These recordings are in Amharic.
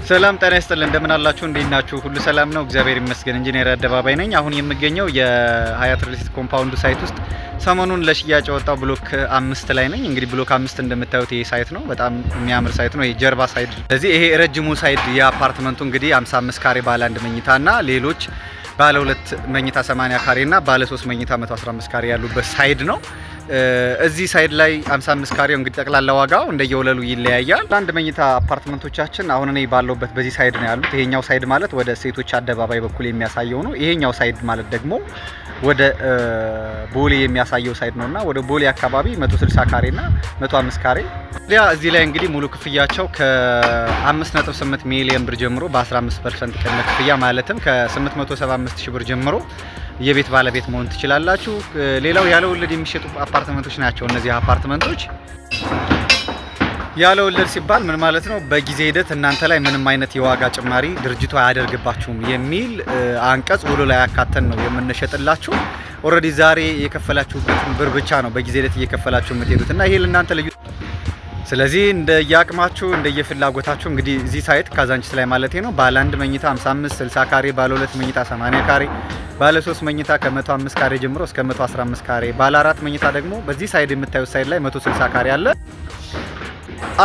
ሰላም ጤና ይስጥልን እንደምን አላችሁ እንዴት ናችሁ ሁሉ ሰላም ነው እግዚአብሔር ይመስገን ኢንጂነር አደባባይ ነኝ አሁን የምገኘው የሀያት ሪል ስቴት ኮምፓውንድ ሳይት ውስጥ ሰሞኑን ለሽያጭ ወጣው ብሎክ 5 ላይ ነኝ እንግዲህ ብሎክ 5 እንደምታዩት ይሄ ሳይት ነው በጣም የሚያምር ሳይት ነው ይሄ ጀርባ ሳይድ ስለዚህ ይሄ ረጅሙ ሳይድ የአፓርትመንቱ እንግዲህ 55 ካሬ ባለ 1 መኝታና ሌሎች ባለ 2 መኝታ 80 ካሬና ባለ 3 መኝታ 115 ካሬ ያሉበት ሳይድ ነው እዚህ ሳይድ ላይ 55 ካሬው እንግዲህ ጠቅላላ ዋጋው እንደየወለሉ ይለያያል አንድ መኝታ አፓርትመንቶቻችን አሁን እኔ ባለውበት በዚህ ሳይድ ነው ያሉት ይሄኛው ሳይድ ማለት ወደ ሴቶች አደባባይ በኩል የሚያሳየው ነው ይሄኛው ሳይድ ማለት ደግሞ ወደ ቦሌ የሚያሳየው ሳይድ ነውና ወደ ቦሌ አካባቢ 160 ካሬና 105 ካሬ ያ እዚህ ላይ እንግዲህ ሙሉ ክፍያቸው ከ5.8 ሚሊዮን ብር ጀምሮ በ15% ቅድመ ክፍያ ማለትም ከ875 ሺህ ብር ጀምሮ የቤት ባለቤት መሆን ትችላላችሁ ሌላው ያለ ወለድ የሚሸጡ አፓርትመንቶች ናቸው እነዚህ አፓርትመንቶች ያለ ወለድ ሲባል ምን ማለት ነው በጊዜ ሂደት እናንተ ላይ ምንም አይነት የዋጋ ጭማሪ ድርጅቱ አያደርግባችሁም የሚል አንቀጽ ውሎ ላይ ያካተን ነው የምንሸጥላችሁ ኦሬዲ ዛሬ የከፈላችሁበትን ብር ብቻ ነው በጊዜ ሂደት እየከፈላችሁ የምትሄዱትና ይሄ ለእናንተ ልዩ ስለዚህ እንደየአቅማችሁ እንደየፍላጎታችሁ እንግዲህ እዚህ ሳይት ካዛንቺስ ላይ ማለት ነው ባለ 1 መኝታ 55 60 ካሬ ባለ 2 መኝታ 80 ካሬ ባለ 3 መኝታ ከ105 ካሬ ጀምሮ እስከ 115 ካሬ ባለ 4 መኝታ ደግሞ በዚህ ሳይድ የምታዩት ሳይድ ላይ 160 ካሬ አለ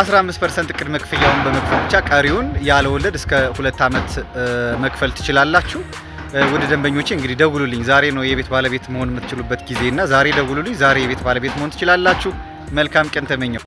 15% ቅድመ ክፍያውን በመክፈል ብቻ ቀሪውን ያለ ወለድ እስከ 2 አመት መክፈል ትችላላችሁ ወደ ደንበኞቼ እንግዲህ ደውሉልኝ ዛሬ ነው የቤት ባለቤት መሆን የምትችሉበት ጊዜና ዛሬ ደውሉልኝ ዛሬ የቤት ባለቤት መሆን ትችላላችሁ መልካም ቀን ተመኘው